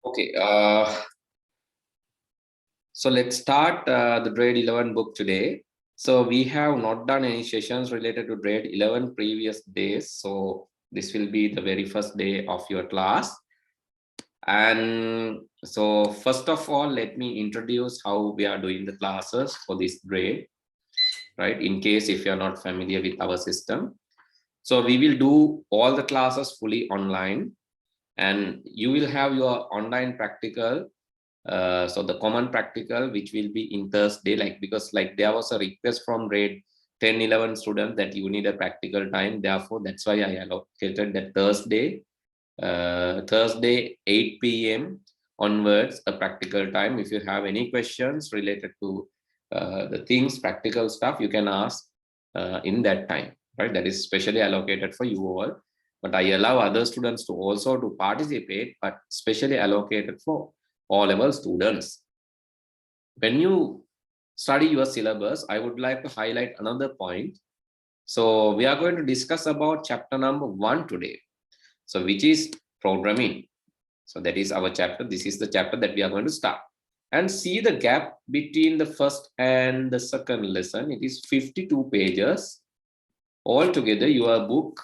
Okay, so let's start the grade 11 book today. So we have not done any sessions related to grade 11 previous days. So this will be the very first day of your class. And so first of all, let me introduce how we are doing the classes for this grade, right? In case if you're not familiar with our system. So we will do all the classes fully online, and you will have your online practical. So the common practical, which will be in Thursday, like because like there was a request from grade 10, 11 students that you need a practical time. Therefore, that's why I allocated that Thursday 8 p.m. onwards a practical time. If you have any questions related to the things, practical stuff, you can ask in that time, right? That is specially allocated for you all. But I allow other students to also to participate, but specially allocated for all level students. When you study your syllabus, I would like to highlight another point. So we are going to discuss about chapter number 1 today. So which is programming. So that is our chapter. This is the chapter that we are going to start. And see the gap between the first and the second lesson. It is 52 pages. Altogether, your book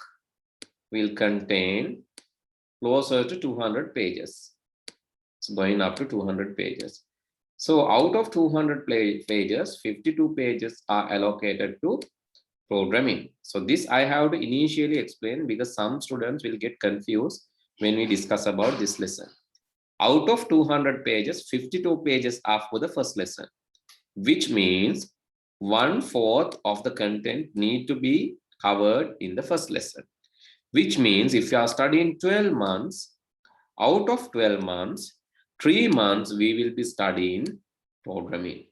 will contain closer to 200 pages. It's going up to 200 pages. So out of 200 pages, 52 pages are allocated to programming. So this I have to initially explain because some students will get confused when we discuss about this lesson. Out of 200 pages, 52 pages are for the first lesson, which means 1/4 of the content need to be covered in the first lesson, which means if you are studying 12 months, out of 12 months, 3 months we will be studying programming.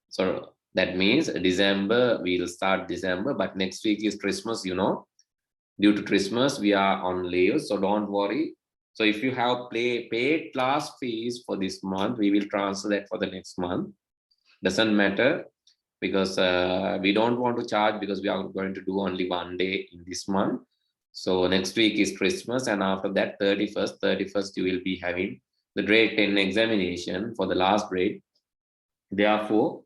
So that means December, we'll start December, but next week is Christmas, Due to Christmas, we are on leave, so don't worry. So if you have paid class fees for this month, we will transfer that for the next month. Doesn't matter because we don't want to charge because we are going to do only 1 day in this month. So next week is Christmas, and after that, 31st, you will be having the grade 10 examination for the last grade. Therefore,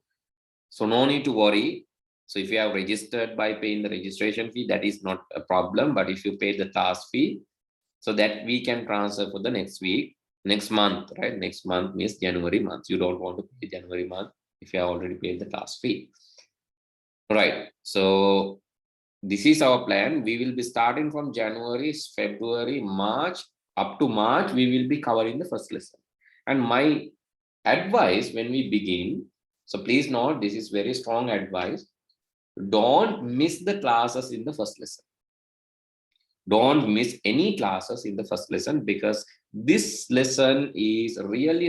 so no need to worry. So if you have registered by paying the registration fee, that is not a problem. But if you pay the class fee, so that we can transfer for the next week, next month, right? Next month means January month. You don't want to pay January month if you have already paid the class fee. Right. So this is our plan. We will be starting from January, February, March, up to March, we will be covering the first lesson. And my advice when we begin, so please note, this is very strong advice. Don't miss the classes in the first lesson. Don't miss any classes in the first lesson because this lesson is really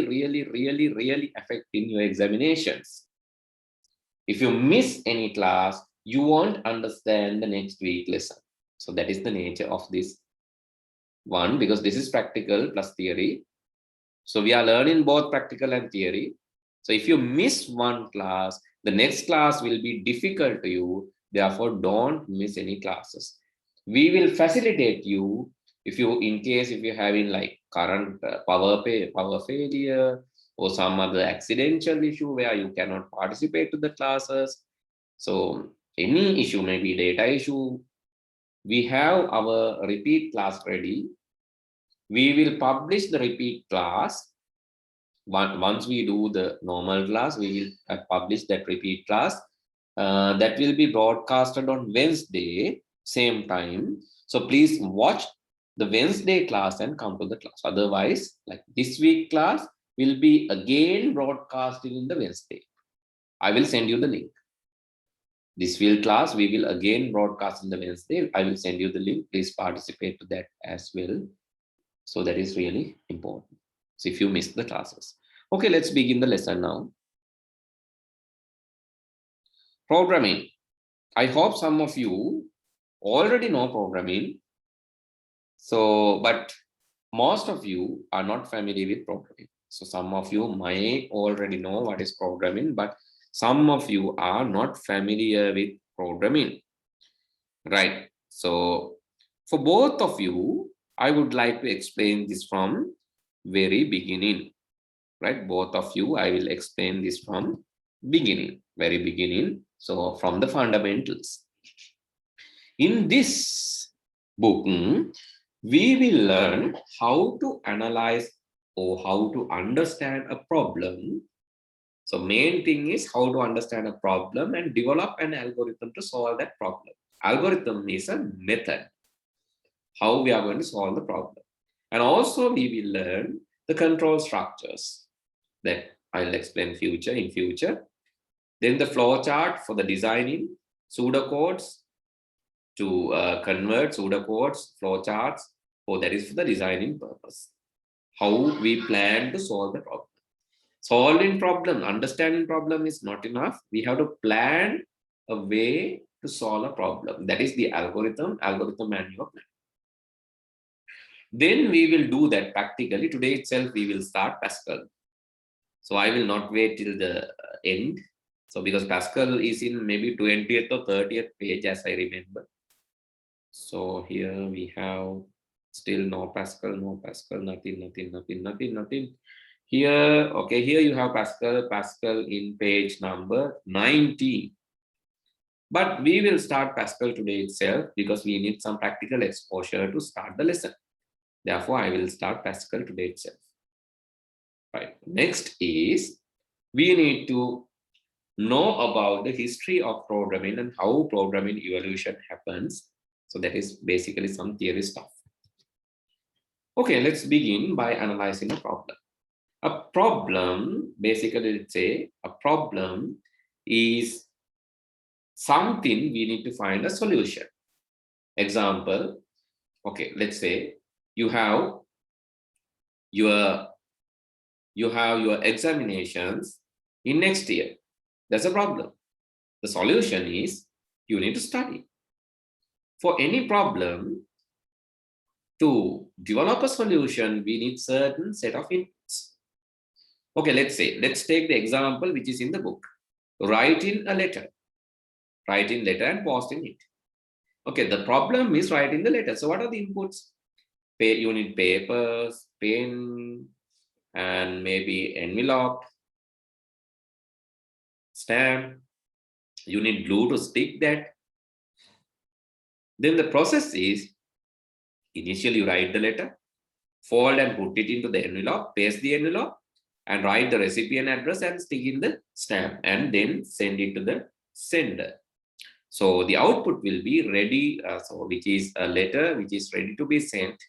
affecting your examinations. If you miss any class, you won't understand the next week lesson. So that is the nature of this one, because this is practical plus theory. So we are learning both practical and theory. So if you miss one class, the next class will be difficult to you. Therefore, don't miss any classes. We will facilitate you if you, in case if you're having like current power failure or some other accidental issue where you cannot participate to the classes. So any issue, maybe data issue, we have our repeat class ready. We will publish the repeat class. Once we do the normal class, we will publish that repeat class. That will be broadcasted on Wednesday, same time. So please watch the Wednesday class and come to the class. Otherwise, like this week class will be again broadcasted in the Wednesday. I will send you the link. This week class, we will again broadcast in the Wednesday. I will send you the link. Please participate to that as well. So that is really important. So if you missed the classes. Okay, let's begin the lesson now. Programming. I hope some of you already know programming. So, but most of you are not familiar with programming. So some of you might already know what is programming, but some of you are not familiar with programming. Right. So for both of you, I would like to explain this from very beginning, right? Both of you, I will explain this from beginning, very beginning. So from the fundamentals. In this book, we will learn how to analyze or how to understand a problem. So main thing is how to understand a problem and develop an algorithm to solve that problem. Algorithm is a method, how we are going to solve the problem. And also we will learn the control structures that I'll explain in future. Then the flow chart for the designing pseudocodes to convert pseudocodes, flowcharts, for that is for the designing purpose. How we plan to solve the problem. Solving problem, understanding problem is not enough. We have to plan a way to solve a problem. That is the algorithm manual plan. Then we will do that practically. Today itself, we will start Pascal. So I will not wait till the end. So because Pascal is in maybe 20th or 30th page, as I remember. So here we have still no Pascal, nothing. Here, okay, here you have Pascal in page number 19. But we will start Pascal today itself because we need some practical exposure to start the lesson. Therefore, I will start Pascal today itself. Right. Next is we need to know about the history of programming and how programming evolution happens. So that is basically some theory stuff. Okay, let's begin by analyzing a problem. A problem, basically, let's say a problem is something we need to find a solution. Example, okay, let's say you have your examinations in next year. That's a problem. The solution is you need to study. For any problem, to develop a solution, we need certain set of inputs. Okay, let's take the example which is in the book. Writing a letter. Writing letter and posting it. Okay, the problem is writing the letter. So what are the inputs? You need papers, pen, and maybe envelope, stamp. You need glue to stick that. Then the process is, initially you write the letter, fold and put it into the envelope, paste the envelope, and write the recipient address and stick in the stamp, and then send it to the sender. So the output will be ready, so which is a letter which is ready to be sent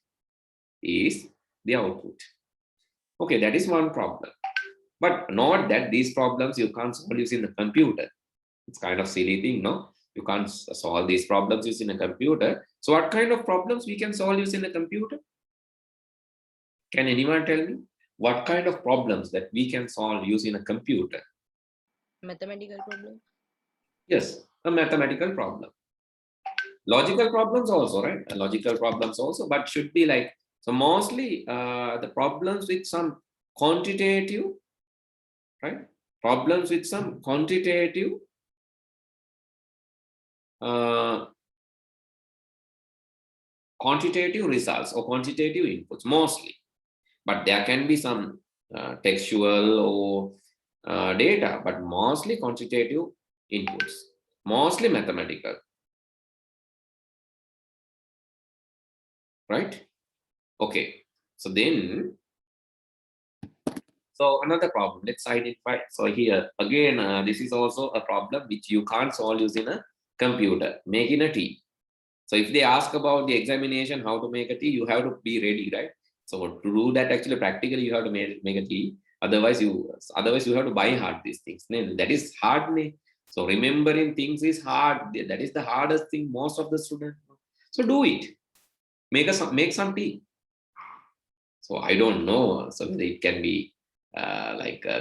is the output. Okay, that is one problem. But note that these problems you can't solve using the computer. It's kind of silly thing, no? You can't solve these problems using a computer. So what kind of problems we can solve using a computer? Can anyone tell me? What kind of problems that we can solve using a computer? Mathematical problem. Yes, a mathematical problem. Logical problems also, right? Logical problems also, but should be like, so mostly the problems with some quantitative, right? Problems with some uh, quantitative results or quantitative inputs mostly, but there can be some textual or data, but mostly quantitative inputs, mostly mathematical, right? Okay, so then, so another problem, let's identify. So here again, this is also a problem which you can't solve using a computer, making a tea. So if they ask about the examination, how to make a tea, you have to be ready, right? So to do that, actually, practically, you have to make a tea. Otherwise you have to buy hard these things. That is hard. So remembering things is hard. That is the hardest thing most of the students. So do it. Make some tea. So I don't know. So whether it can be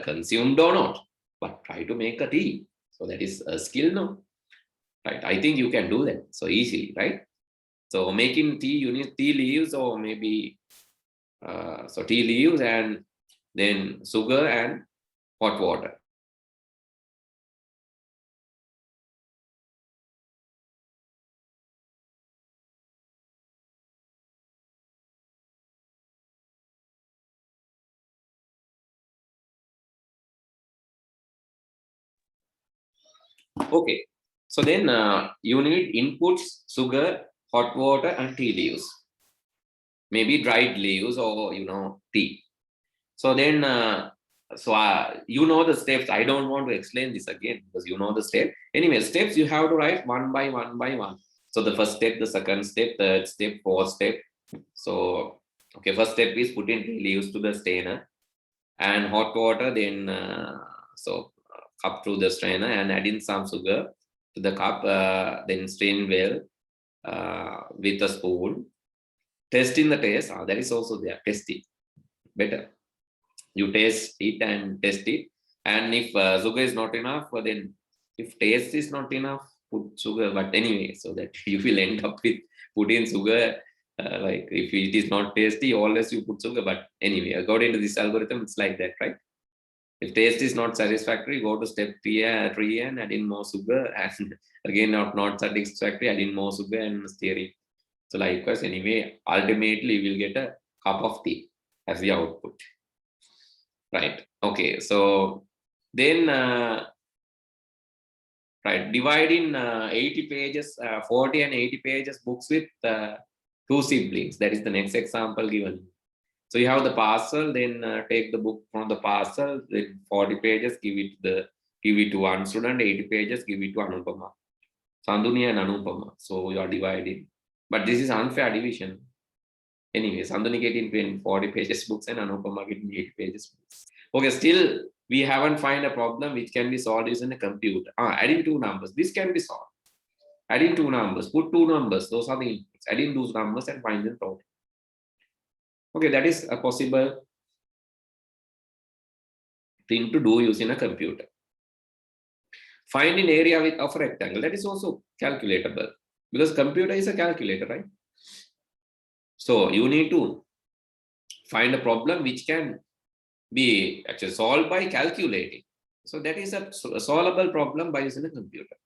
consumed or not, but try to make a tea. So that is a skill, no? Right? I think you can do that so easily, right? So making tea, you need tea leaves or maybe so tea leaves and then sugar and hot water. Okay. So then you need inputs, sugar, hot water, and tea leaves. Maybe dried leaves or tea. So then you know the steps. I don't want to explain this again because you know the step. Anyway, steps you have to write one by one by one. So the first step, the second step, third step, fourth step. So okay, first step is putting tea leaves to the strainer and hot water. Then cup to the strainer and add in some sugar to the cup. Then strain well with a spoon. Testing the taste. That is also there. Test it better. You taste it and test it. And if sugar is not enough, then if taste is not enough, put sugar. But anyway, so that you will end up with putting sugar. Like if it is not tasty, always you put sugar. But anyway, according to this algorithm, it's like that, right? If taste is not satisfactory, go to step three and add in more sugar. And again, not satisfactory, add in more sugar and stir it. So likewise, anyway, ultimately you will get a cup of tea as the output. Right. Okay. So then, right, divide in 80 pages, 40 and 80 pages books with two siblings. That is the next example given. So you have the parcel, then take the book from the parcel, then 40 pages, give it to one student, 80 pages, give it to Anupama. Sanduni and Anupama. So you are dividing. But this is unfair division. Anyway, Sanduni getting 40 pages books and Anupama getting 80 pages books. Okay, still we haven't find a problem which can be solved using a computer. Adding two numbers. This can be solved. Adding two numbers. Put two numbers. Those are the inputs. Adding those numbers and find the total. Okay, that is a possible thing to do using a computer. Find an area of a rectangle. That is also calculatable because computer is a calculator, right? So you need to find a problem which can be actually solved by calculating. So that is a solvable problem by using a computer.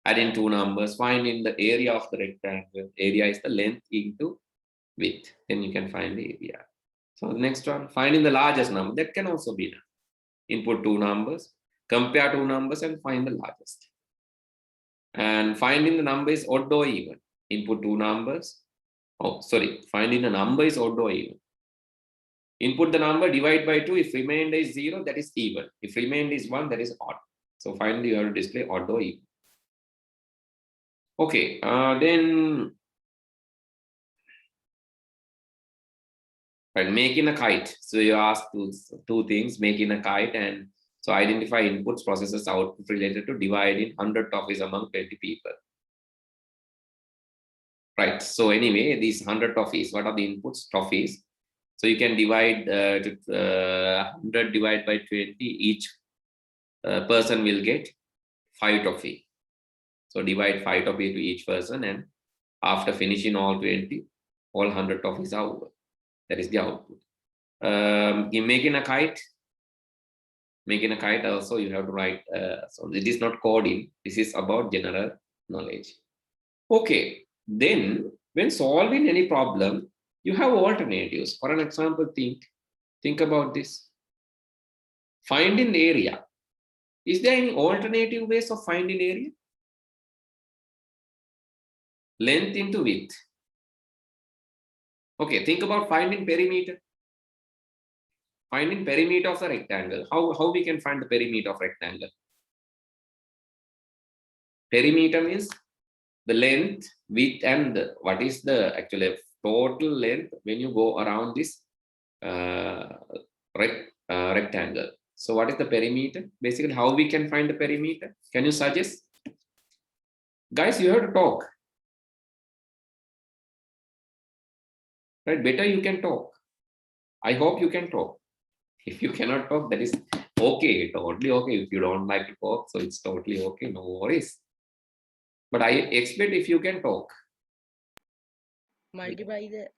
Add in two numbers, find in the area of the rectangle. Area is the length into width. Then you can find the area. So the next one, find in the largest number. That can also be done. Input two numbers, compare two numbers and find the largest. And finding the number is odd or even. Input two numbers. Finding the number is odd or even. Input the number, divide by 2. If remainder is 0, that is even. If remainder is 1, that is odd. So finally, you have to display odd or even. Okay, then right, making a kite. So you ask two things, making a kite, and so identify inputs, processes, output related to dividing 100 toffees among 20 people. Right, so anyway, these 100 toffees, what are the inputs? Toffees. So you can divide 100 divided by 20, each person will get 5 toffee. So divide 5 toffee to each person, and after finishing all 20, all 100 toffees are over. That is the output. In making a kite also you have to write. So it is not coding. This is about general knowledge. Okay, then when solving any problem, you have alternatives. For an example, think about this. Finding the area. Is there any alternative ways of finding area? Length into width. Okay, think about finding perimeter. Finding perimeter of the rectangle. How we can find the perimeter of rectangle? Perimeter means the length, width, and what is the actually total length when you go around this rectangle. So what is the perimeter? Basically, how we can find the perimeter? Can you suggest? Guys, you have to talk. Right? Better you can talk. I hope you can talk. If you cannot talk, that is okay, totally okay. If you don't like to talk, so it's totally okay, no worries. But I expect if you can talk. Multiply the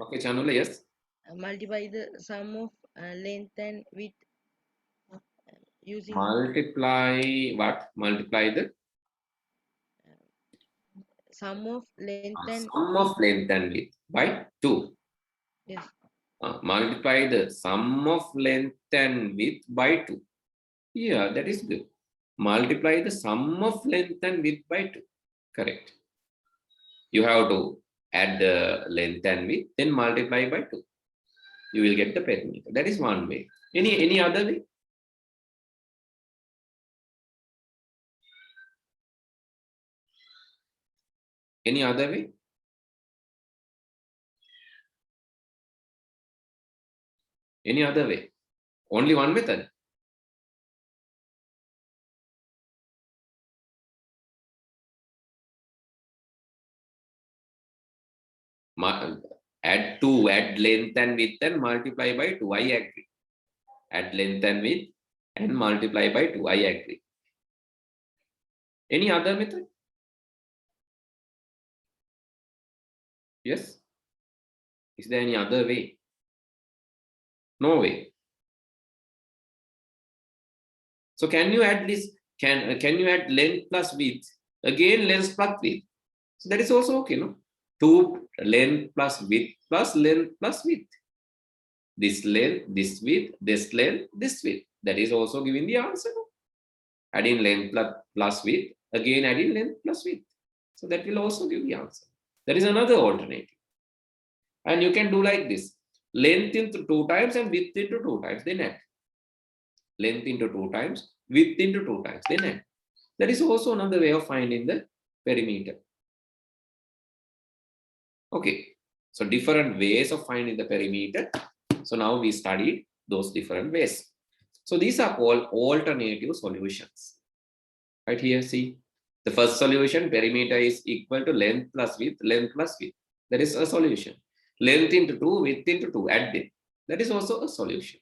Okay, Chanula, yes. multiply the sum of length and width using Multiply what? Multiply the sum of length and sum of length and width by 2. yes. Multiply the sum of length and width by 2. Yeah, that is good. multiply the sum of length and width by 2. Correct. You have to add the length and width, then multiply by 2. You will get the perimeter. That is one way. Any other way? Any other way? Any other way? Only one method. Add 2, add length and width and multiply by 2. I agree. Add length and width and multiply by 2. I agree. Any other method? Yes? Is there any other way? No way. So can you add this? Can you add length plus width? Again, length plus width. So that is also okay, no? 2 length plus width plus length plus width. This length, this width, this length, this width. That is also giving the answer. No? Adding length plus width, again adding length plus width. So that will also give the answer. There is another alternative. And you can do like this. Length into 2 times and width into 2 times, then add. Length into 2 times, width into 2 times, then add. That is also another way of finding the perimeter. Okay, so different ways of finding the perimeter. So now we studied those different ways. So these are called alternative solutions. Right here, see, the first solution, perimeter is equal to length plus width, length plus width. That is a solution. Length into 2, width into 2, add it. That is also a solution.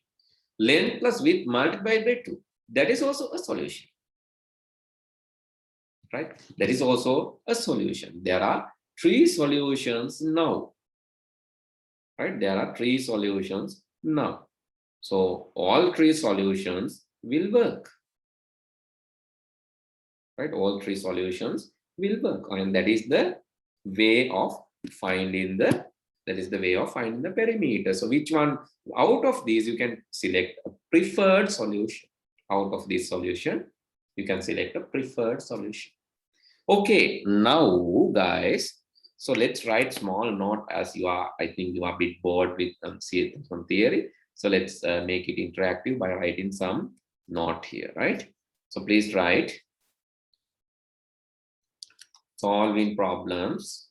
Length plus width multiplied by 2. That is also a solution. Right? That is also a solution. There are 3 solutions now. Right? There are 3 solutions now. So all 3 solutions will work. Right? All 3 solutions will work. And that is the way of finding the perimeter. So which one out of these you can select a preferred solution. Out of this solution, you can select a preferred solution. Okay, now guys, so let's write small note as you are, I think you are a bit bored with some theory. So let's make it interactive by writing some note here, right? So please write solving problems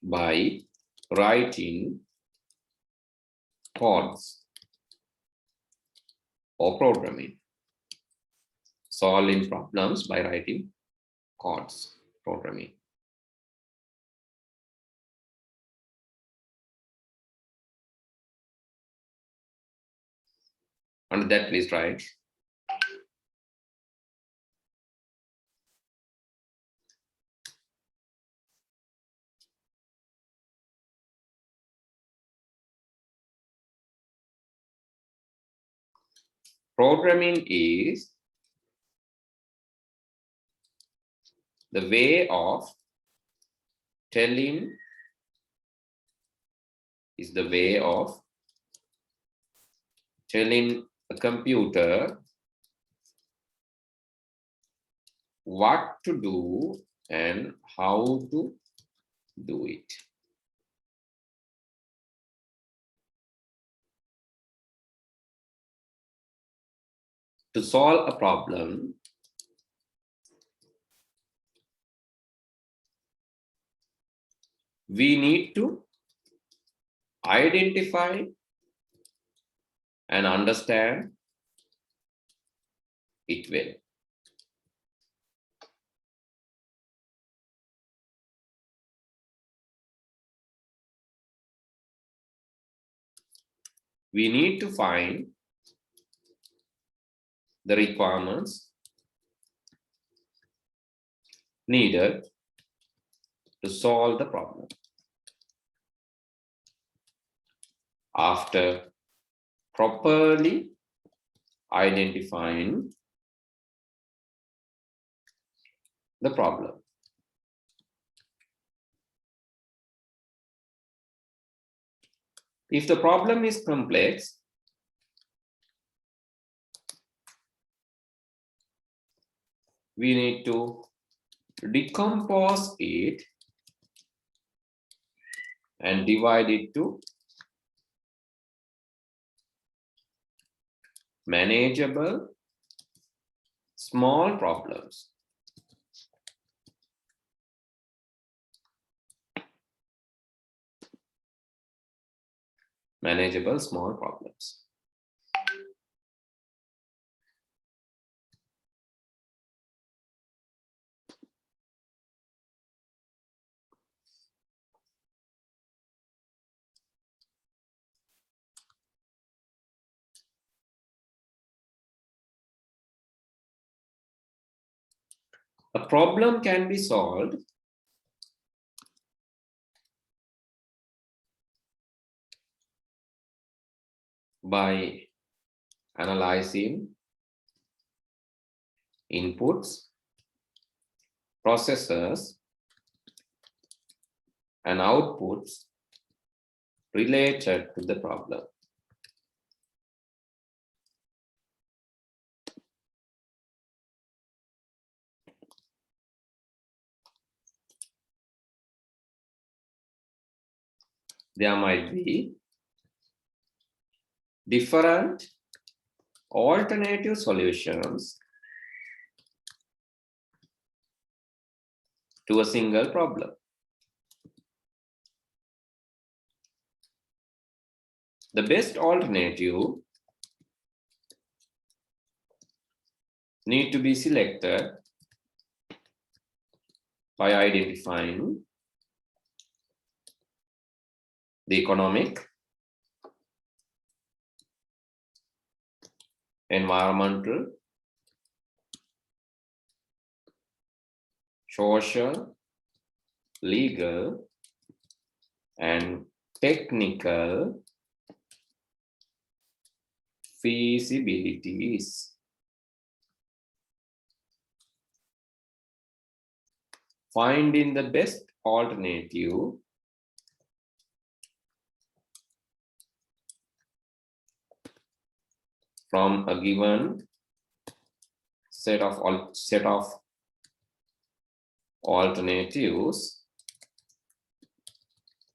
by writing codes or programming. Solving problems by writing codes, programming. Under that, please write programming is the way of telling a computer what to do and how to do it. To solve a problem, we need to identify and understand it well. We need to find the requirements needed to solve the problem. After properly identifying the problem, If the problem is complex, we need to decompose it and divide it to manageable small problems. Manageable small problems. A problem can be solved by analyzing inputs, processes, and outputs related to the problem. There might be different alternative solutions to a single problem. The best alternative need to be selected by identifying the economic, environmental, social, legal, and technical feasibilities. Finding the best alternative from a given set of alternatives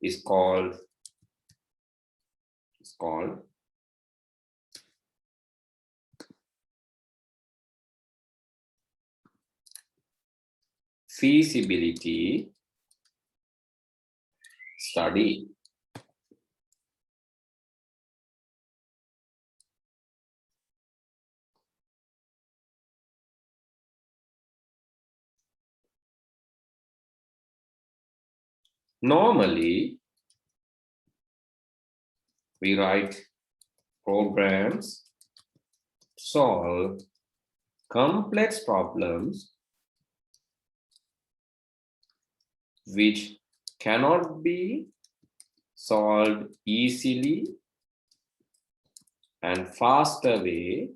is called feasibility study. Normally, we write programs to solve complex problems which cannot be solved easily and faster way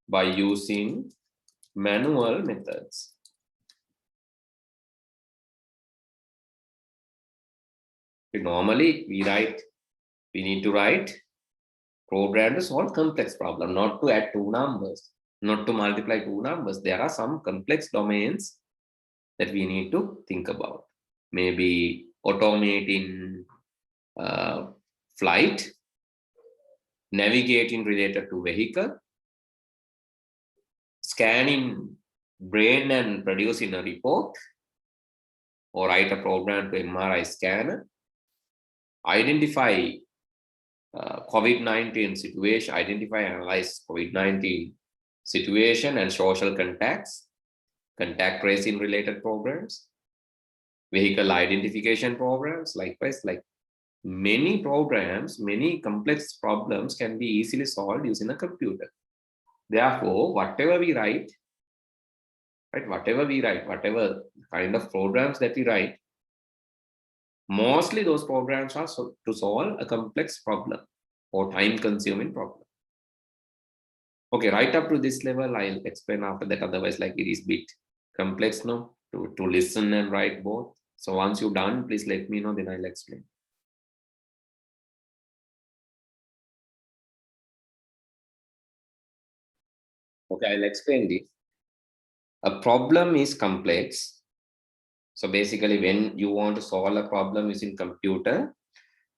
by using manual methods. Normally, we need to write program to solve complex problem, not to add two numbers, not to multiply two numbers. There are some complex domains that we need to think about. Maybe automating flight, navigating related to vehicle, scanning brain and producing a report, or write a program to MRI scanner, identify COVID-19 situation, identify and analyze COVID-19 situation and social contacts, contact tracing related programs, vehicle identification programs. Likewise, like many programs, many complex problems can be easily solved using a computer. Therefore, whatever whatever kind of programs that we write, mostly those programs are to solve a complex problem or time-consuming problem. Okay, right up to this level, I'll explain after that. Otherwise, like it is bit complex now to listen and write both. So once you're done, please let me know, then I'll explain. Okay, I'll explain this. A problem is complex. So basically, when you want to solve a problem using computer,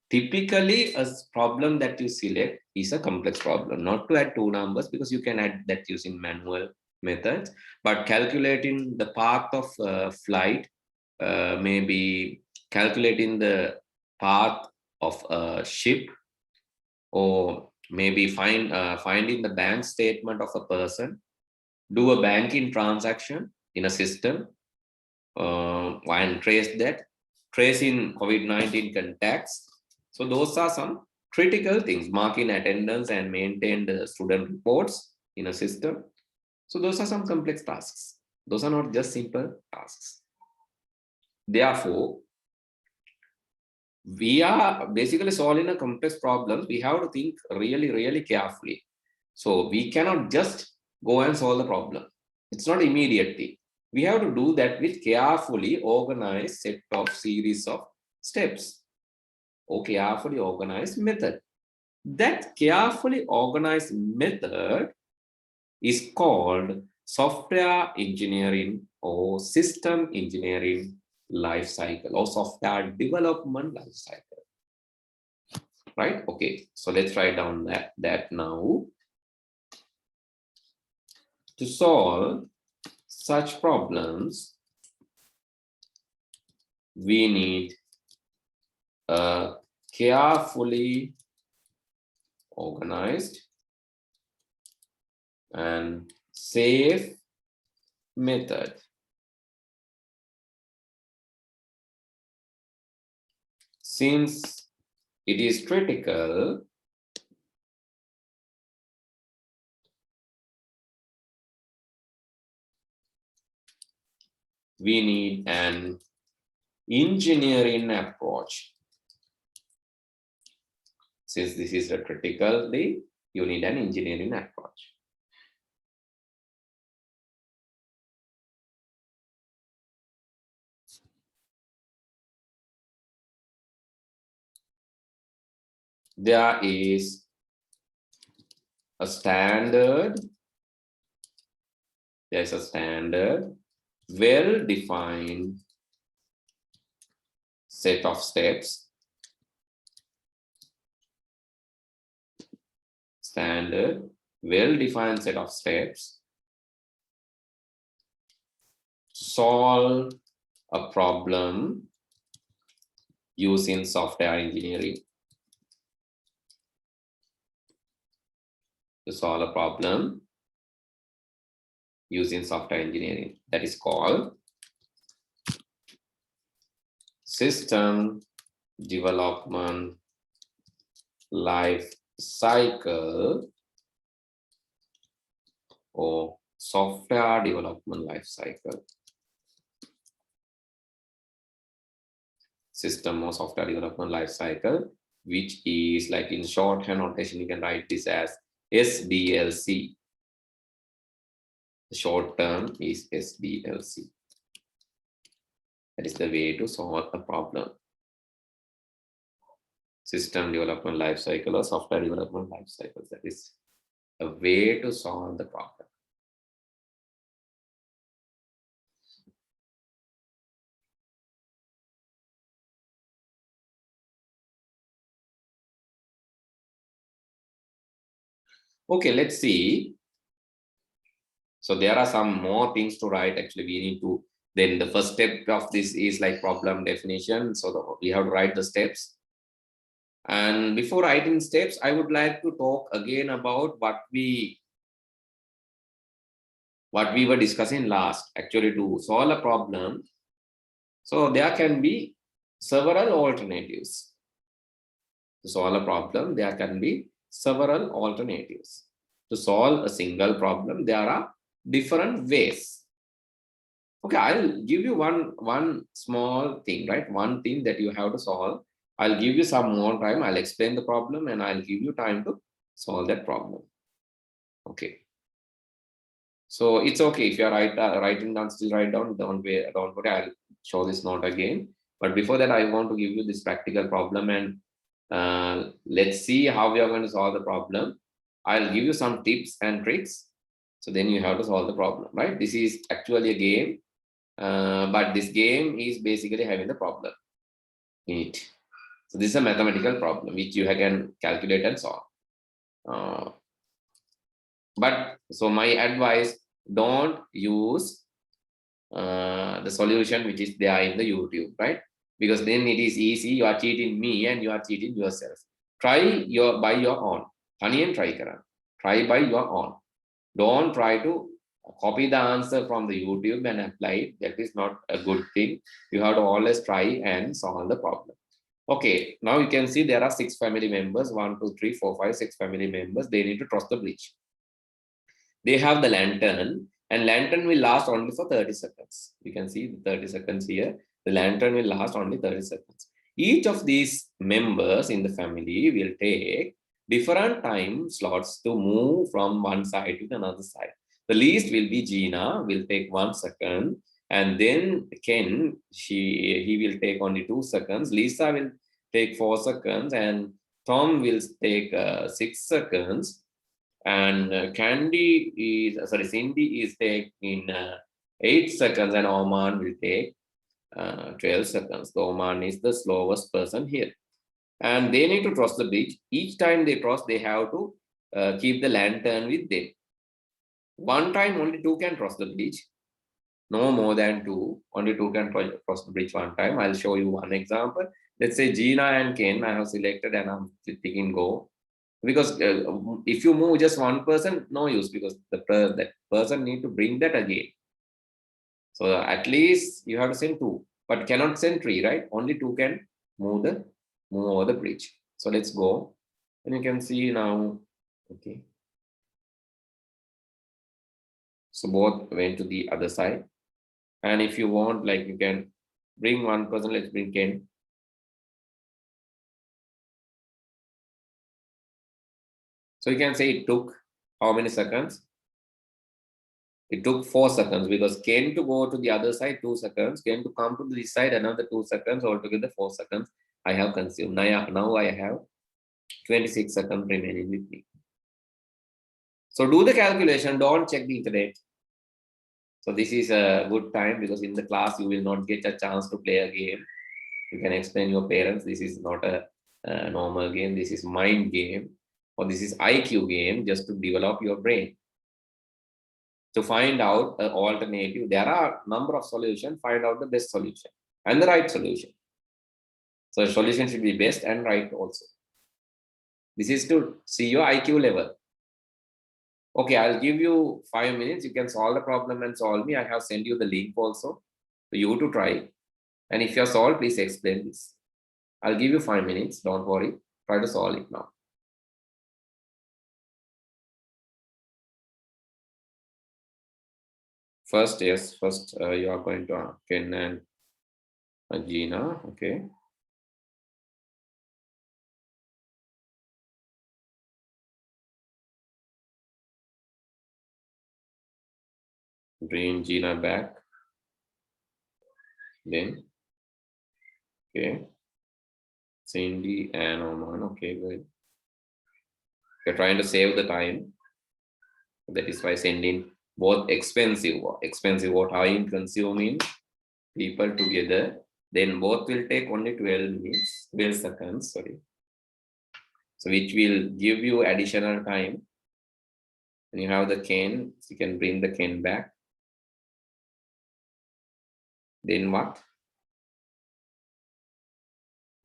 typically a problem that you select is a complex problem, not to add two numbers because you can add that using manual methods, but calculating the path of flight, maybe calculating the path of a ship, or maybe finding the bank statement of a person, do a banking transaction in a system, and trace that, tracing COVID-19 contacts. So those are some critical things, marking attendance and maintain the student reports in a system. So those are some complex tasks. Those are not just simple tasks. Therefore, we are basically solving a complex problem. We have to think really, really carefully. So we cannot just go and solve the problem. It's not immediate thing. We have to do that with carefully organized set of series of steps or carefully organized method. That carefully organized method is called software engineering or system engineering life cycle or software development life cycle. Right? Okay, so let's write down that now. To solve such problems, we need a carefully organized and safe method. Since it is critical, we need an engineering approach. Since this is a critical thing, you need an engineering approach. There is a standard, there's a standard, well-defined set of steps, standard, well-defined set of steps, solve a problem using software engineering. To solve a problem using software engineering, that is called system development life cycle or software development life cycle. System or software development life cycle, which is like in shorthand notation, you can write this as SDLC. The short term is SDLC. That is the way to solve a problem. System development life cycle or software development life cycle. That is a way to solve the problem. Okay, let's see. So there are some more things to write. Actually, we need to, then the first step of this is like problem definition. So we have to write the steps. And before writing steps, I would like to talk again about what we were discussing last. Actually, to solve a problem, so there can be several alternatives. To solve a problem, there can be several alternatives. To solve a single problem, there are different ways. Okay, I'll give you one small thing, right? One thing that you have to solve. I'll give you some more time. I'll explain the problem and I'll give you time to solve that problem. Okay. So it's okay if you're writing down, still write down, don't worry, I'll show this note again. But before that, I want to give you this practical problem, and let's see how we are going to solve the problem. I'll give you some tips and tricks. So then you have to solve the problem, right? This is actually a game, but this game is basically having the problem in it. So this is a mathematical problem which you can calculate and solve. Uh, but so my advice, don't use the solution which is there in the YouTube, right? Because then it is easy. You are cheating me and you are cheating yourself. Try by your own. Taniyan try kara. Try by your own. Don't try to copy the answer from the YouTube and apply it. That is not a good thing. You have to always try and solve the problem. Okay, now you can see there are 6 family members, 1, 2, 3, 4, 5, 6 family members. They need to cross the bridge. They have the lantern, and lantern will last only for 30 seconds. You can see the 30 seconds here. The lantern will last only 30 seconds. Each of these members in the family will take different time slots to move from one side to another side. The least will be Gina, will take 1 second, and then Ken, he will take only 2 seconds. Lisa will take 4 seconds, and Tom will take 6 seconds. And Cindy is taking 8 seconds, and Oman will take 12 seconds. So Oman is the slowest person here. And they need to cross the bridge. Each time they cross, they have to keep the lantern with them. One time only 2 can cross the bridge. No more than 2. Only 2 can cross the bridge one time. I'll show you one example. Let's say Gina and Ken, I have selected and I'm clicking go. Because if you move just one person, no use, because that person need to bring that again. So at least you have to send 2, but cannot send 3, right? Only 2 can move over the bridge. So let's go, and you can see now. Okay. So both went to the other side, and if you want, like, you can bring one person. Let's bring Ken. So you can say it took how many seconds? It took 4 seconds, because Ken to go to the other side, 2 seconds. Ken to come to this side, another 2 seconds. Altogether 4 seconds I have consumed. Now I have 26 seconds remaining with me. So do the calculation. Don't check the internet. So this is a good time, because in the class you will not get a chance to play a game. You can explain your parents. This is not a normal game. This is mind game, or this is IQ game, just to develop your brain. To find out an alternative, there are a number of solutions. Find out the best solution and the right solution. So solution should be best and right also. This is to see your IQ level. Okay, I'll give you 5 minutes. You can solve the problem and solve me. I have sent you the link also for you to try. And if you're solved, please explain this. I'll give you 5 minutes. Don't worry. Try to solve it now. First, yes. First, you are going to Ken and Gina. Okay. Bring Gina back. Then, okay. Cindy and Oman. Okay, good. You're trying to save the time. That is why sending both expensive what I am consuming people together. Then both will take only 12 minutes, 12 seconds, sorry. So which will give you additional time. And you have the Ken, so you can bring the Ken back. Then what?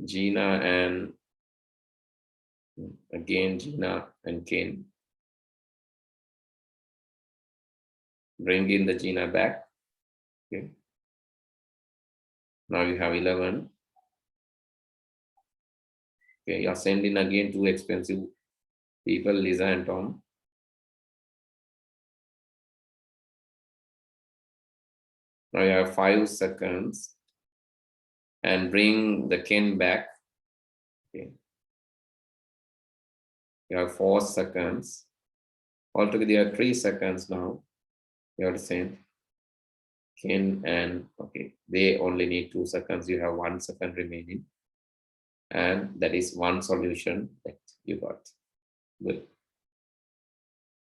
Gina and again Gina and Ken. Bring in the Gina back. Okay. Now you have 11. Okay, you're sending again 2 expensive people, Lisa and Tom. Now you have 5 seconds and bring the Ken back. Okay. You have 4 seconds. Altogether, you have 3 seconds now. You understand? Ken and okay, they only need 2 seconds. You have 1 second remaining, and that is one solution that you got. Good.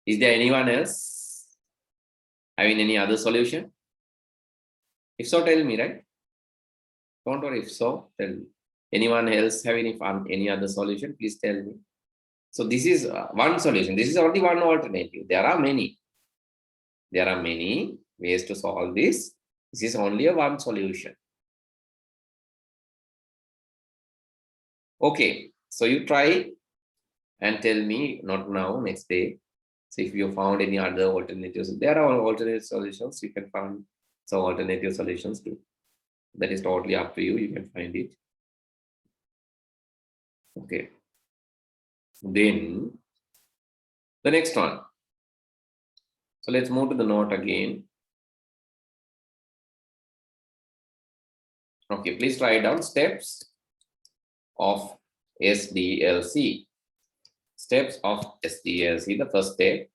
Is there anyone else having any other solution? If so, tell me, right? Don't worry. If so, tell me. Anyone else having any other solution? Please tell me. So this is one solution. This is only one alternative. There are many. There are many ways to solve this. This is only a one solution. Okay, so you try and tell me, not now, next day. So if you found any other alternatives, there are alternate solutions. You can find some alternative solutions too. That is totally up to you. You can find it. Okay. Then the next one. So let's move to the note again. Okay, please write down steps of SDLC. Steps of SDLC. The first step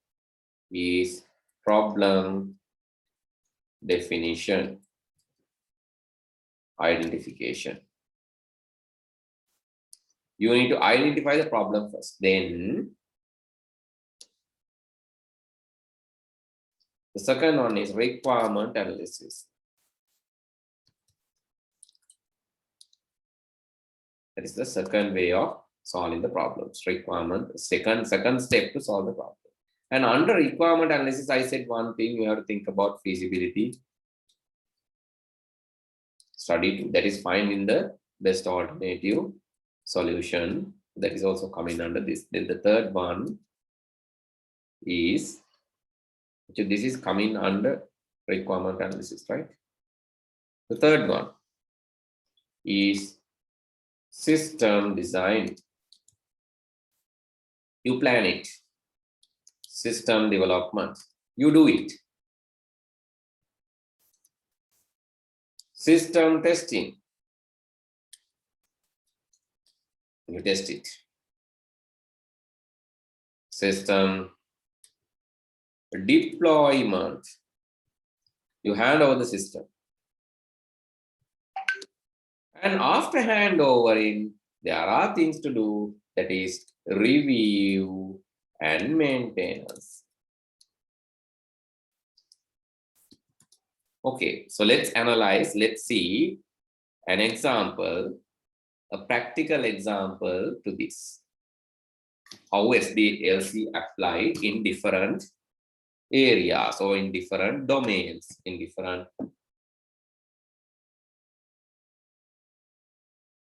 is problem definition, identification. You need to identify the problem first. Then the second one is requirement analysis. That is the second way of solving the problems. Requirement, second step to solve the problem. And under requirement analysis, I said one thing, you have to think about feasibility study. That is finding the best alternative solution. That is also coming under this. Then the third one is, this is coming under requirement analysis, right? The third one is system design. You plan it. System development. You do it. System testing. You test it. System deployment. You hand over the system. And after handovering, there are things to do, that is review and maintenance. Okay, so let's analyze, let's see an example, a practical example to this. How SDLC applied in different areas or in different domains, in different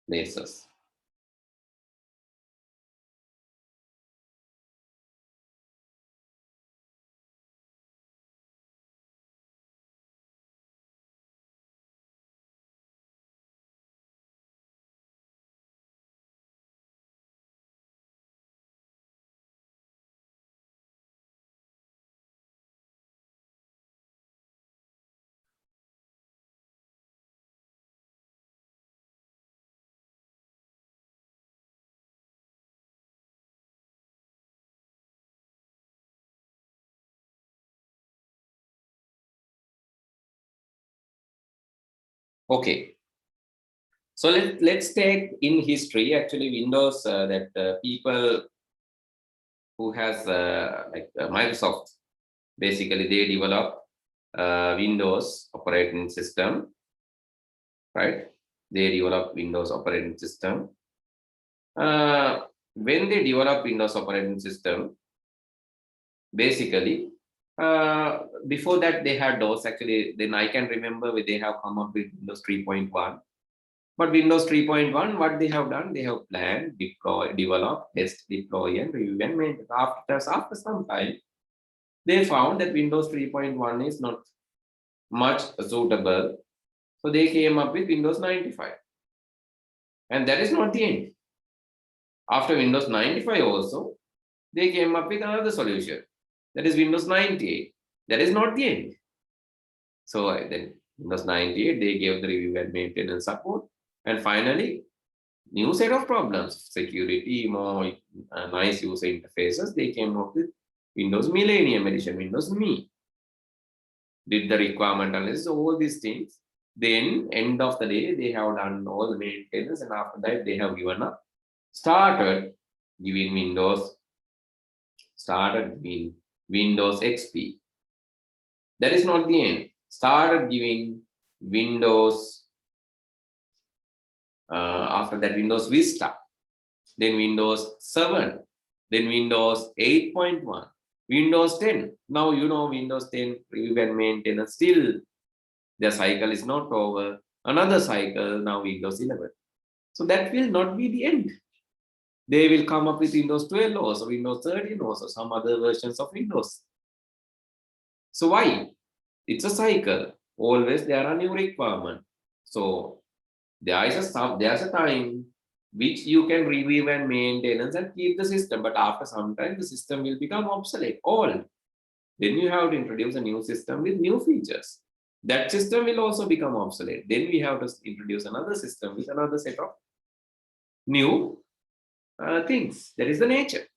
places. Okay, so let's take in history, actually Windows, people who has like Microsoft, basically they develop Windows operating system, right? They develop Windows operating system. When they develop Windows operating system, basically, before that they had DOS. Actually, then I can remember they have come up with Windows 3.1. But Windows 3.1, what they have done, they have planned, deploy, develop, test, deploy, and review and maintain. After some time, they found that Windows 3.1 is not much suitable. So they came up with Windows 95. And that is not the end. After Windows 95 also, they came up with another solution. That is Windows 98. That is not the end. So then Windows 98, they gave the review and maintenance support. And finally, new set of problems, security, more nice user interfaces. They came up with Windows Millennium Edition, Windows ME. did the requirement analysis, all these things. Then end of the day, they have done all the maintenance, and after that, they have given up, started giving Windows XP. That is not the end. Started giving Windows, after that Windows Vista, then Windows 7, then Windows 8.1, Windows 10. Now you know Windows 10 review and maintenance, still their cycle is not over. Another cycle, now Windows 11. So that will not be the end. They will come up with Windows 12 also, Windows 13 also, some other versions of Windows. So why? It's a cycle. Always there are new requirements. So there's a time which you can review and maintenance and keep the system, but after some time the system will become obsolete, old. Then you have to introduce a new system with new features. That system will also become obsolete. Then we have to introduce another system with another set of new things. That is the nature,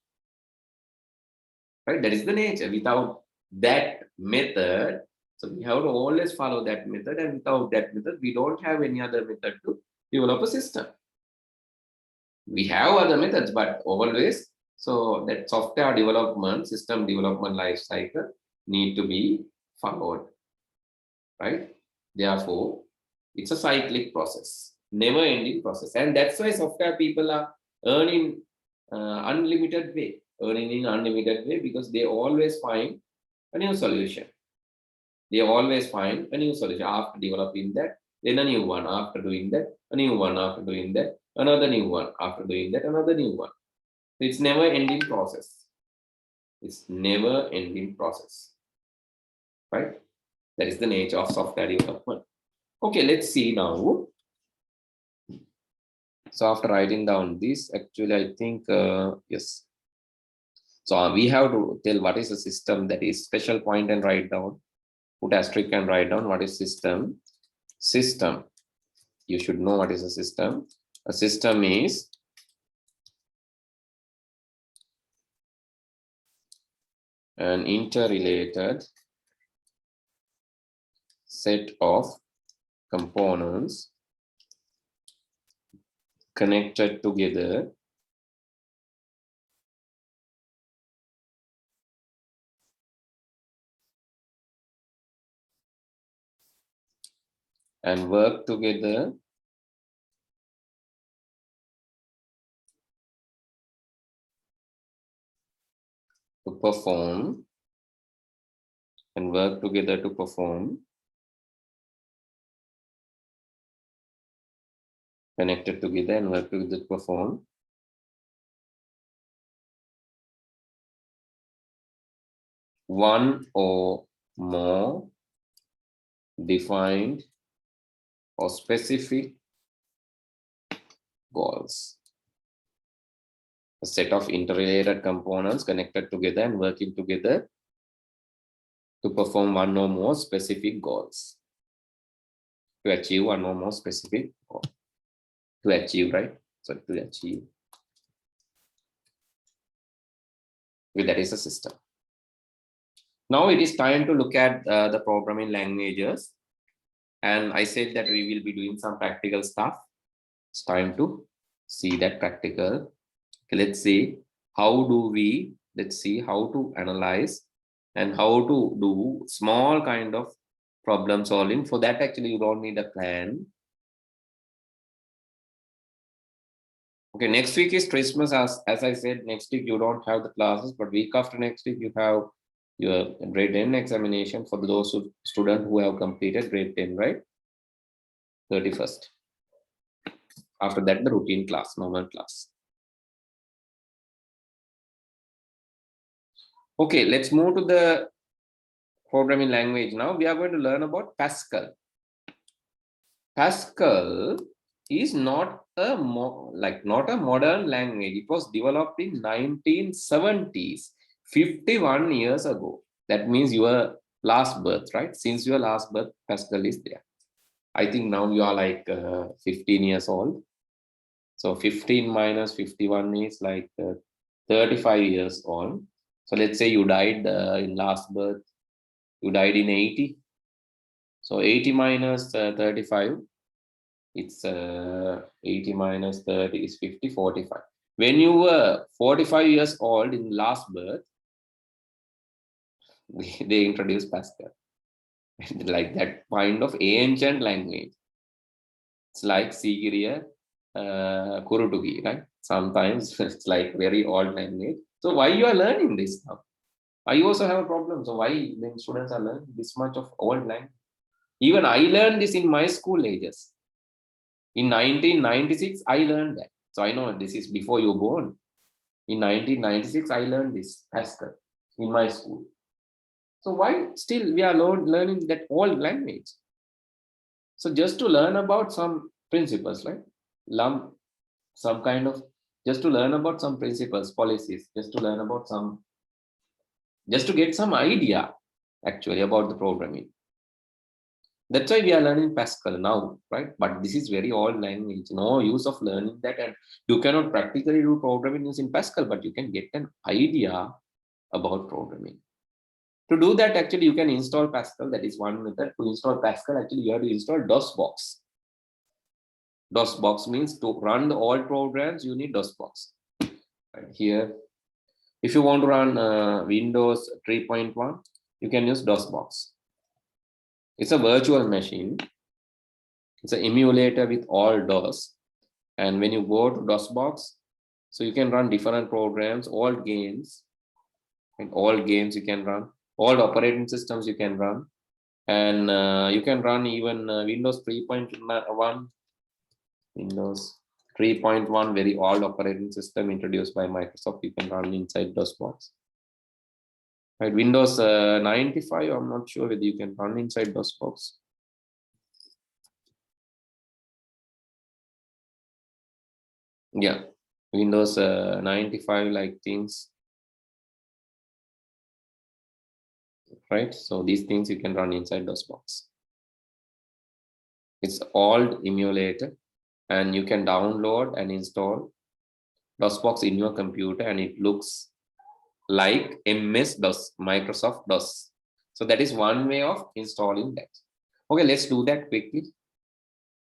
right? That is the nature. Without that method, so we have to always follow that method, and without that method, we don't have any other method to develop a system. We have other methods, but always, so that software development, system development life cycle need to be followed, right? Therefore, it's a cyclic process, never ending process. And that's why software people are earning unlimited way, because they always find a new solution. They always find a new solution after developing that, then a new one after doing that, a new one after doing that, another new one after doing that, another new one. It's never ending process. It's never ending process, right? That is the nature of software development. Okay, let's see now. So after writing down this, actually, I think, yes. So we have to tell what is a system, that is special point and write down, put asterisk and write down what is system. System, you should know what is a system. A system is an interrelated set of components connected together and work together to perform connected together and work together to perform one or more defined or specific goals. A set of interrelated components connected together and working together to perform one or more specific goals. To achieve one or more specific goal. To achieve, right? So to achieve. That is a system. Now it is time to look at the programming languages. And I said that we will be doing some practical stuff. It's time to see that practical. Okay, let's see how to analyze and how to do small kind of problem solving. For that, actually, you don't need a plan. Okay, next week is Christmas. As I said, next week you don't have the classes, but week after next week you have your grade 10 examination for those students who have completed grade 10, right? 31st. After that, the routine class, normal class. Okay, let's move to the programming language now. We are going to learn about Pascal. Pascal is not a modern language. It was developed in 1970s, 51 years ago. That means your last birth, right? Since your last birth, Pascal is there. I think now you are like 15 years old. So 15 minus 51 is like 35 years old. So let's say you died in last birth, you died in 80. So 80 minus 35, it's 80 minus 30 is 50, 45. When you were 45 years old in last birth, they introduced Pascal. Like that kind of ancient language. It's like Sigiriya, Kurutugi, right? Sometimes it's like very old language. So why you are learning this now? I also have a problem. So why then students are learning this much of old language? Even I learned this in my school ages. In 1996, I learned that. So I know this is before you were born. In 1996, I learned this Pascal in my school. So why still we are learning that old language? So just to learn about some principles, right? Learn some kind of, just to learn about some principles, policies, just to learn about some, just to get some idea actually about the programming. That's why we are learning Pascal now, right? But this is very old language. No use of learning that, and you cannot practically do programming using Pascal, but you can get an idea about programming. To do that, actually, you can install Pascal. That is one method. To install Pascal, actually, you have to install DOSBox. DOSBox means to run the all programs, you need DOSBox. Right here, if you want to run Windows 3.1, you can use DOSBox. It's a virtual machine. It's an emulator with all DOS. And when you go to DOSBox, so you can run different programs, all games, and all games you can run, all operating systems you can run, and you can run even Windows 3.1, Windows 3.1, very old operating system introduced by Microsoft. You can run inside DOSBox. Right, Windows 95, I'm not sure whether you can run inside DOSBox. Yeah, Windows 95 like things, right? So these things you can run inside DOSBox. It's all emulator, and you can download and install DOSBox in your computer, and it looks like MS DOS, Microsoft DOS. So that is one way of installing that. Okay, let's do that quickly.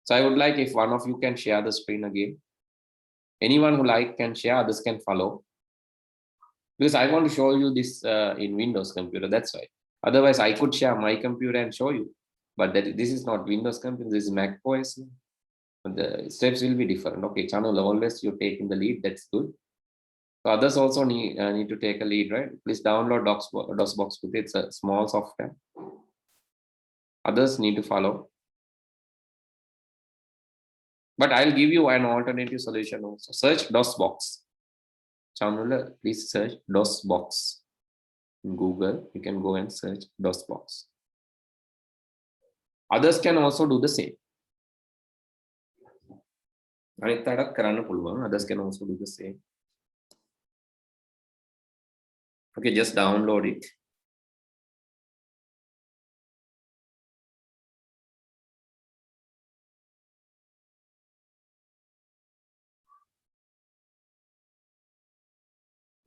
So I would like if one of you can share the screen again. Anyone who like can share, others can follow. Because I want to show you this in Windows computer, that's why. Otherwise, I could share my computer and show you. But this is not Windows computer, this is Mac OS. The steps will be different. Okay, channel always you're taking the lead, that's good. So others also need to take a lead, right? Please download DOSBox with it. It's a small software. Others need to follow. But I'll give you an alternative solution also. Search DOSBox. Channel, please search DOSBox in Google. You can go and search DOSBox. Others can also do the same. Others can also do the same. Okay, just download it.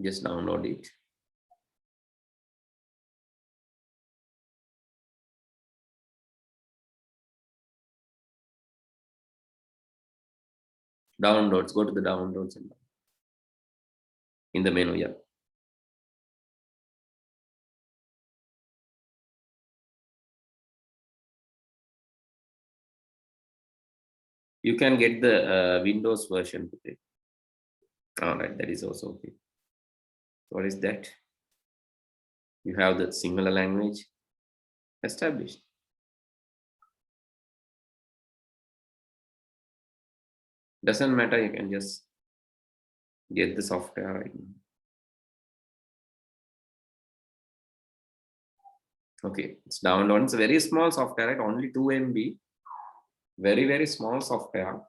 Just download it. Downloads, go to the downloads in the menu, yeah. You can get the Windows version with it. All right, that is also okay. What is that? You have the singular language established. Doesn't matter, you can just get the software right now. Okay, it's downloaded. It's a very small software, right? Only 2 MB. Very, very small software.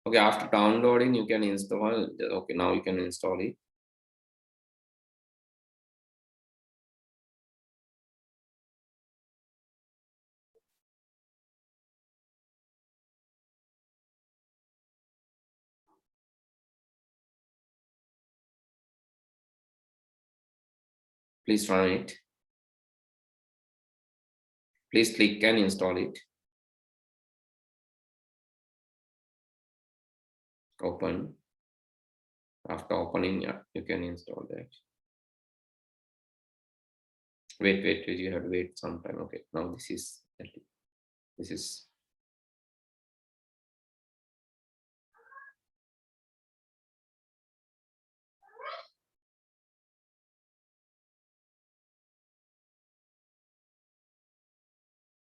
Okay, after downloading, you can install. Okay, now you can install it. Please run it. Please click and install it. Open. After opening, yeah, you can install that. Wait, you have to wait some time. Okay, now this is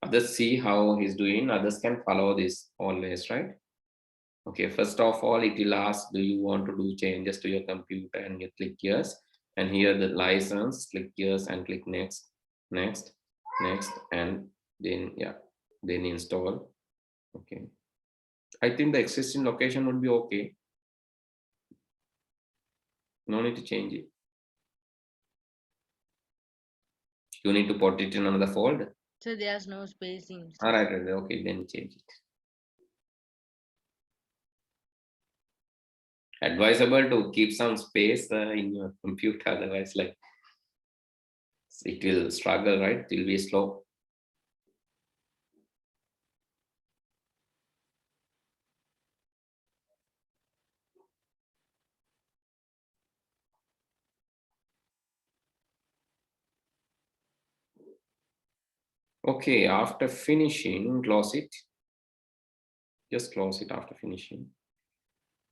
others see how he's doing. Others can follow this always, right? Okay, first of all, it will ask, do you want to do changes to your computer? And you click yes. And here the license, click yes and click next, next, next, and then yeah, then install. Okay. I think the existing location would be okay. No need to change it. You need to put it in another folder. So there's no spacing. All right, okay, then change it. Advisable to keep some space in your computer, otherwise like it will struggle, right? It will be slow. Okay, after finishing, close it. Just close it after finishing.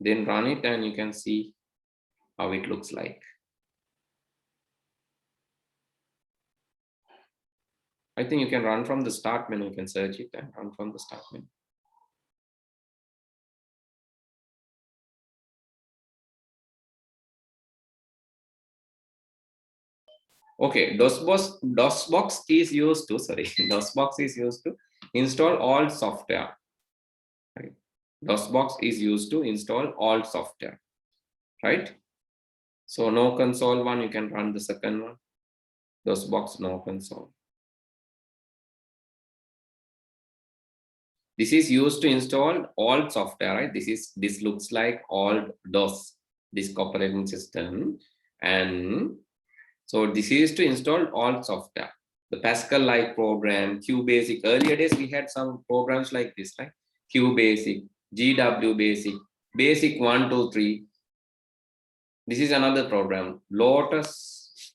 Then run it and you can see how it looks like. I think you can run from the start menu. You can search it and run from the start menu. Okay, DOSBox is used to, sorry, DOSBox is used to install all software. Right? DOSBox is used to install all software, right? So no console one, you can run the second one. DOSBox, no console. This is used to install all software, right? This looks like all DOS, this operating system. And so this is to install all software. The Pascal-like program, QBasic. Earlier days, we had some programs like this, right? QBasic, GW Basic, Basic 1, 2, 3. This is another program, Lotus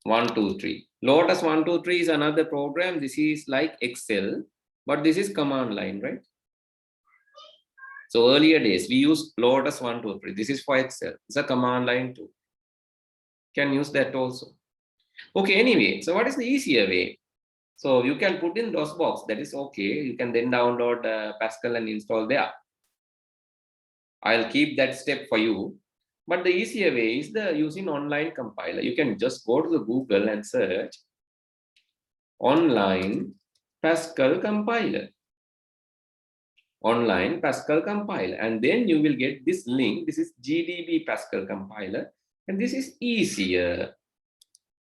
1, 2, 3. Lotus 1, 2, 3 is another program. This is like Excel, but this is command line, right? So earlier days, we used Lotus 1, 2, 3. This is for Excel. It's a command line too. Can use that also. Okay, anyway, so what is the easier way? So you can put in DOSBox, that is okay. You can then download Pascal and install there. I'll keep that step for you. But the easier way is the using online compiler. You can just go to the Google and search online Pascal compiler. Online Pascal compiler. And then you will get this link. This is GDB Pascal compiler. And this is easier.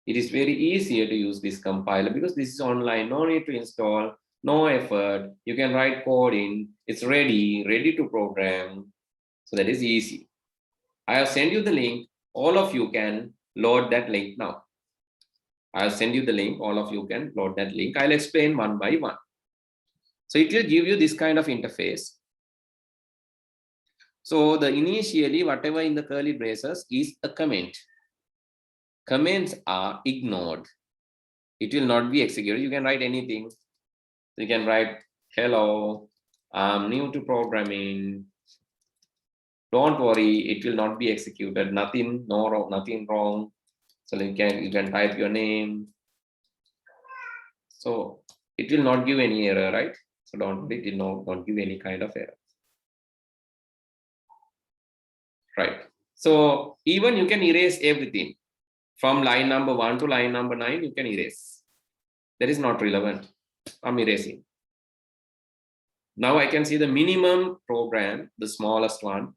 It is very easier to use this compiler because this is online, no need to install, no effort. You can write code in, it's ready to program. So that is easy. I have sent you the link. All of you can load that link now. I'll send you the link. All of you can load that link. I'll explain one by one. So it will give you this kind of interface. So the initially, whatever in the curly braces is a comment. Comments are ignored. It will not be executed. You can write anything. You can write, hello, I'm new to programming. Don't worry, it will not be executed. Nothing wrong. So you can type your name. So it will not give any error, right? So don't give any kind of error. Right. So even you can erase everything. From line number 1 to line number 9, you can erase. That is not relevant. I'm erasing. Now I can see the minimum program, the smallest one.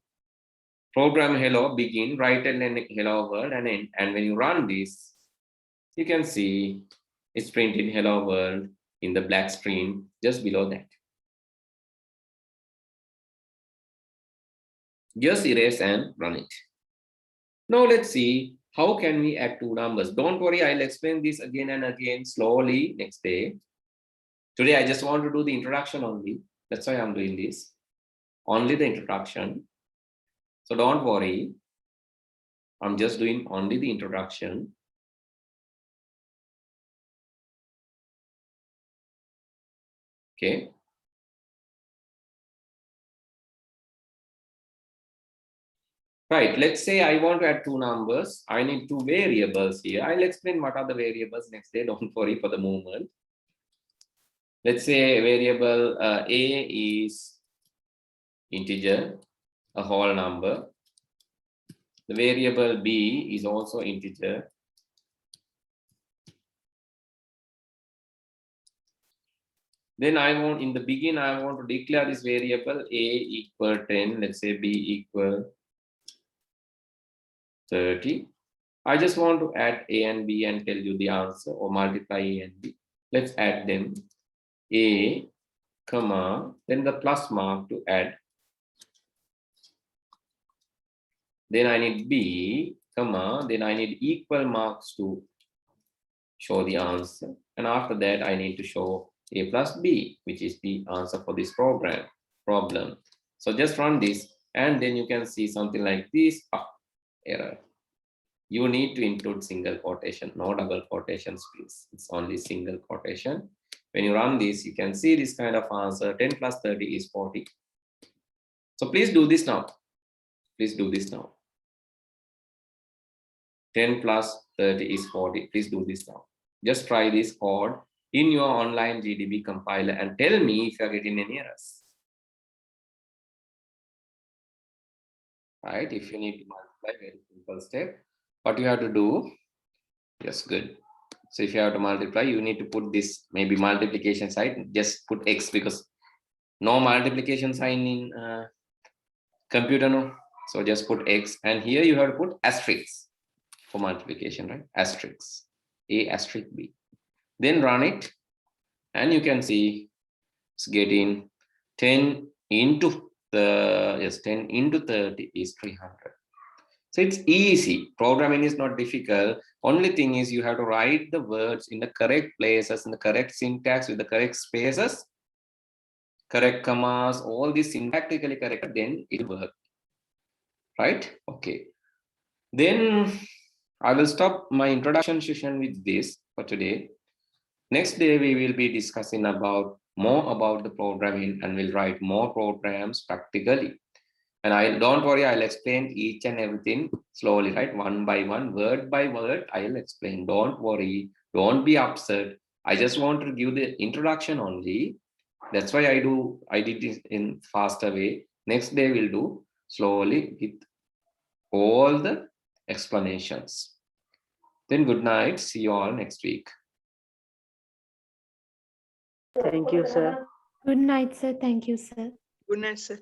Program hello, begin, write and then hello world and end. And when you run this, you can see it's printed hello world in the black screen just below that. Just erase and run it. Now let's see how can we add two numbers. Don't worry, I'll explain this again and again slowly next day. Today I just want to do the introduction only. That's why I'm doing this. Only the introduction. So don't worry. I'm just doing only the introduction. Okay. Right, let's say I want to add two numbers. I need two variables here. I'll explain what are the variables next day. Don't worry for the moment. Let's say variable A is integer, a whole number. The variable B is also integer. Then I want, in the beginning, I want to declare this variable A equal 10, let's say B equal 30. I just want to add A and B and tell you the answer, or multiply A and B. Let's add them. A, comma, then the plus mark to add. Then I need B, comma, then I need equal marks to show the answer. And after that, I need to show A plus B, which is the answer for this problem. So just run this, and then you can see something like this. Error. You need to include single quotation, no double quotations, please. It's only single quotation. When you run this, you can see this kind of answer. 10 plus 30 is 40. So please do this now. Please do this now. 10 plus 30 is 40. Please do this now. Just try this code in your online GDB compiler and tell me if you're getting any errors. Right? If you need to multiply, very simple step. What you have to do, yes, good. So if you have to multiply, you need to put this maybe multiplication sign, just put X because no multiplication sign in computer, no. So just put X, and here you have to put asterisk for multiplication, right? Asterisk, A asterisk B. Then run it, and you can see it's getting 10 into the, yes, 10 into 30 is 300. So it's easy. Programming is not difficult. Only thing is you have to write the words in the correct places, in the correct syntax, with the correct spaces, correct commas, all this syntactically correct, then it will work. Right? Okay. Then I will stop my introduction session with this for today. Next day, we will be discussing more about the programming, and we'll write more programs practically. And don't worry, I'll explain each and everything slowly, right? One by one, word by word, I'll explain. Don't worry, don't be upset. I just want to give the introduction only. That's why I did this in faster way. Next day we'll do slowly with all the explanations. Then good night. See you all next week. Thank you, sir. Good night, sir. Thank you, sir. Good night, sir.